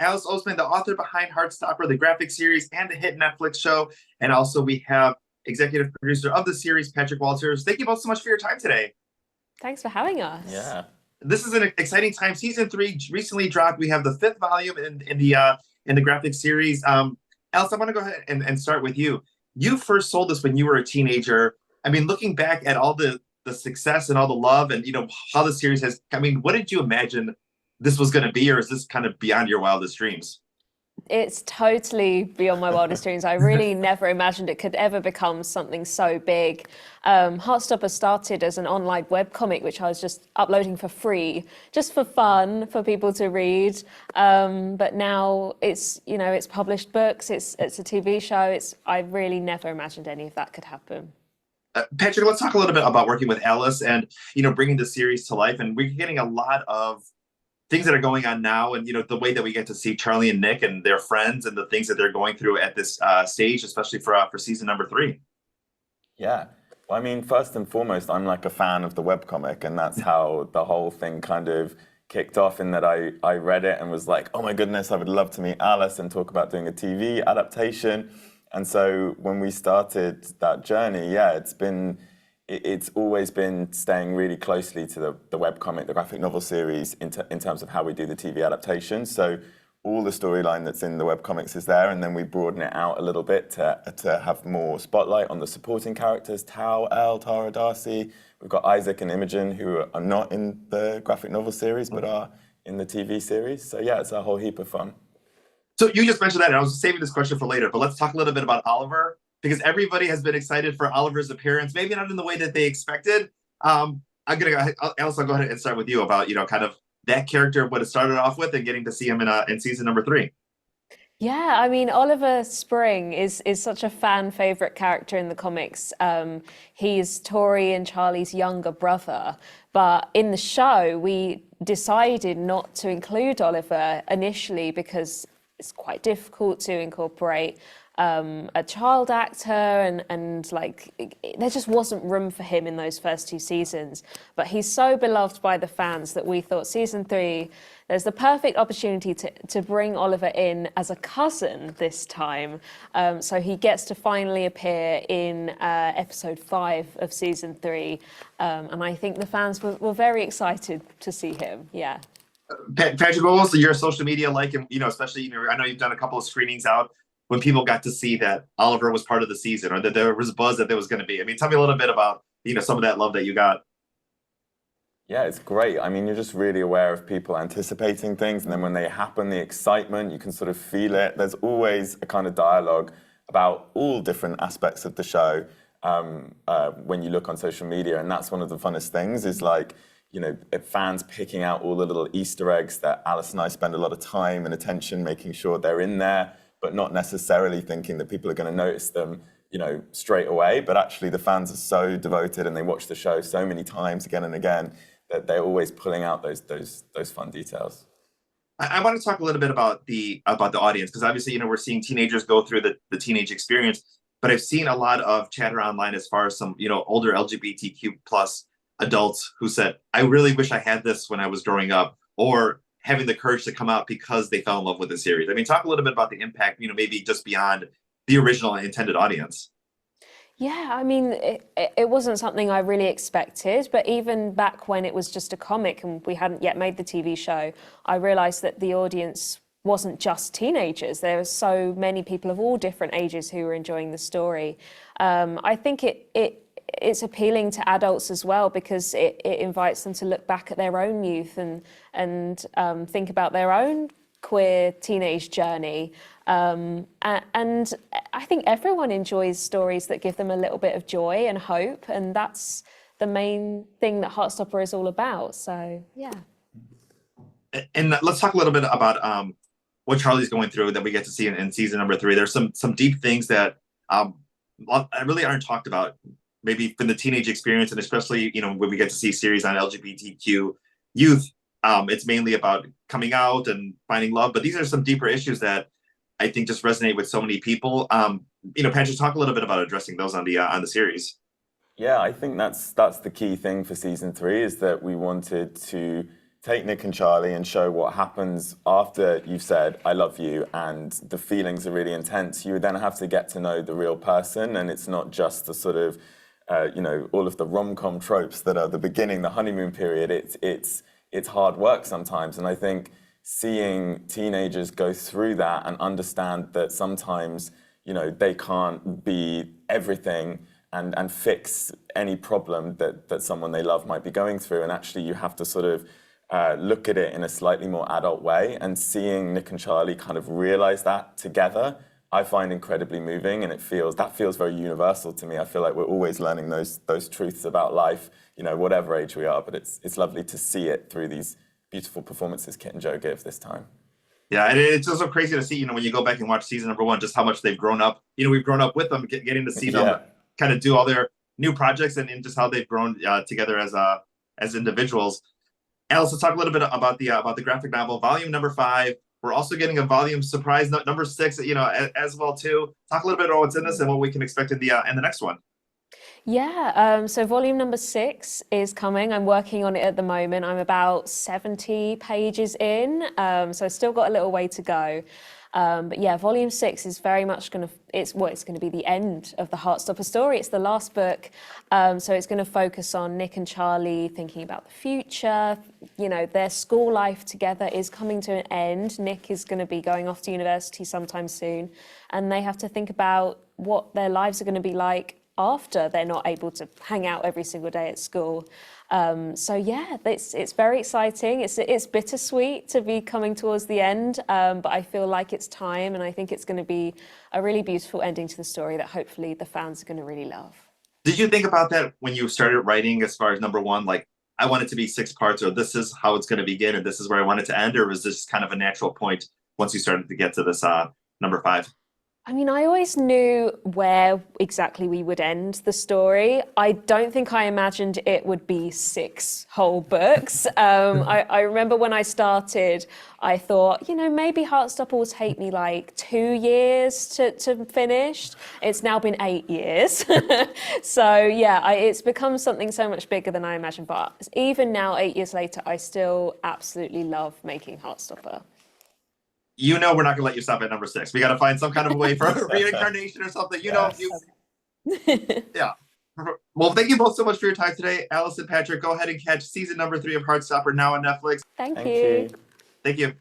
Alice Oseman, the author behind Heartstopper, the graphic series, and the hit Netflix show. And also we have executive producer of the series, Patrick Walters. Thank you both so much for your time today. Thanks for having us. Yeah. This is an exciting time. Season 3 recently dropped. We have the 5th volume in the graphic series. Alice, I want to go ahead and start with you. You first sold this when you were a teenager. I mean, looking back at all the success and all the love and, how the series has, I mean, what did you imagine this was going to be, or is this kind of beyond your wildest dreams? It's totally beyond my wildest dreams. I really never imagined it could ever become something so big. Heartstopper started as an online webcomic, which I was just uploading for free, just for fun, for people to read. But now it's published books, it's a TV show. I really never imagined any of that could happen. Patrick, let's talk a little bit about working with Alice and, bringing the series to life. And we're getting a lot of things that are going on now, and the way that we get to see Charlie and Nick and their friends and the things that they're going through at this stage, especially for season number 3. Yeah. Well, I mean, first and foremost, I'm like a fan of the webcomic, and that's how the whole thing kind of kicked off, in that I read it and was like, oh my goodness, I would love to meet Alice and talk about doing a TV adaptation. And so when we started that journey, it's always been staying really closely to the webcomic, the graphic novel series, in terms of how we do the TV adaptation. So all the storyline that's in the webcomics is there, and then we broaden it out a little bit to have more spotlight on the supporting characters, Tao, Elle, Tara, Darcy. We've got Isaac and Imogen, who are not in the graphic novel series, but are in the TV series. So yeah, it's a whole heap of fun. So you just mentioned that, and I was saving this question for later, but let's talk a little bit about Oliver, because everybody has been excited for Oliver's appearance, maybe not in the way that they expected. Alice, I'll go ahead and start with you about, kind of that character, what it started off with, and getting to see him in season number 3. Yeah, I mean, Oliver Spring is such a fan favorite character in the comics. He's Tori and Charlie's younger brother, but in the show, we decided not to include Oliver initially because it's quite difficult to incorporate a child actor, and like there just wasn't room for him in those first 2 seasons. But he's so beloved by the fans that we thought season 3, there's the perfect opportunity to bring Oliver in as a cousin this time. So he gets to finally appear in episode 5 of season 3. And I think the fans were very excited to see him. Yeah. Patrick, what was your social media like? And, especially, I know you've done a couple of screenings out when people got to see that Oliver was part of the season, or that there was buzz that there was going to be. I mean, tell me a little bit about, some of that love that you got. Yeah, it's great. I mean, you're just really aware of people anticipating things, and then when they happen, the excitement, you can sort of feel it. There's always a kind of dialogue about all different aspects of the show when you look on social media, and that's one of the funnest things, is like, fans picking out all the little Easter eggs that Alice and I spend a lot of time and attention making sure they're in there, but not necessarily thinking that people are going to notice them, straight away. But actually the fans are so devoted, and they watch the show so many times again and again, that they're always pulling out those fun details. I want to talk a little bit about the audience, because obviously, we're seeing teenagers go through the teenage experience, but I've seen a lot of chatter online as far as some, older LGBTQ plus adults who said, I really wish I had this when I was growing up, or having the courage to come out because they fell in love with the series. I mean, talk a little bit about the impact, maybe just beyond the original intended audience. Yeah, I mean, it wasn't something I really expected, but even back when it was just a comic and we hadn't yet made the TV show, I realized that the audience wasn't just teenagers. There were so many people of all different ages who were enjoying the story. I think it's appealing to adults as well, because it invites them to look back at their own youth and think about their own queer teenage journey. And I think everyone enjoys stories that give them a little bit of joy and hope, and that's the main thing that Heartstopper is all about. So, yeah. And let's talk a little bit about what Charlie's going through that we get to see in season number 3. There's some deep things that really aren't talked about, maybe from the teenage experience, and especially, when we get to see series on LGBTQ youth. It's mainly about coming out and finding love, but these are some deeper issues that I think just resonate with so many people. Patrick, talk a little bit about addressing those on the series. Yeah, I think that's the key thing for season 3, is that we wanted to take Nick and Charlie and show what happens after you've said, I love you, and the feelings are really intense, you then have to get to know the real person, and it's not just the sort of, all of the rom-com tropes that are the beginning, the honeymoon period. It's hard work sometimes, and I think seeing teenagers go through that and understand that sometimes, they can't be everything and fix any problem that someone they love might be going through, and actually you have to sort of look at it in a slightly more adult way, and seeing Nick and Charlie kind of realize that together, I find incredibly moving, and that feels very universal to me. I feel like we're always learning those truths about life, whatever age we are, but it's lovely to see it through these beautiful performances Kit and Joe give this time. Yeah, and it's just so crazy to see, when you go back and watch season number 1, just how much they've grown up. We've grown up with them, getting to see them kind of do all their new projects and just how they've grown together as individuals. Alice, let's talk a little bit about the graphic novel, volume number 5. We're also getting a volume surprise number 6, as well too. Talk a little bit about what's in this and what we can expect in the next one. Yeah, so volume number 6 is coming. I'm working on it at the moment. I'm about 70 pages in, so I've still got a little way to go. But yeah, volume 6 is very much it's going to be the end of the Heartstopper story. It's the last book, so it's going to focus on Nick and Charlie thinking about the future. Their school life together is coming to an end. Nick is going to be going off to university sometime soon, and they have to think about what their lives are going to be like after they're not able to hang out every single day at school. So yeah, it's very exciting. It's bittersweet to be coming towards the end, but I feel like it's time, and I think it's going to be a really beautiful ending to the story that hopefully the fans are going to really love. Did you think about that when you started writing, as far as number 1, like I want it to be 6 parts, or this is how it's going to begin, and this is where I want it to end, or was this kind of a natural point once you started to get to this number 5? I mean, I always knew where exactly we would end the story. I don't think I imagined it would be 6 whole books. I remember when I started, I thought, maybe Heartstopper will take me like 2 years to finish. It's now been 8 years. So yeah, it's become something so much bigger than I imagined. But even now, 8 years later, I still absolutely love making Heartstopper. We're not going to let you stop at number 6. We got to find some kind of a way for reincarnation or something. Yes. Yeah. Well, thank you both so much for your time today. Alice and Patrick, go ahead and catch season number 3 of Heartstopper now on Netflix. Thank you. Thank you.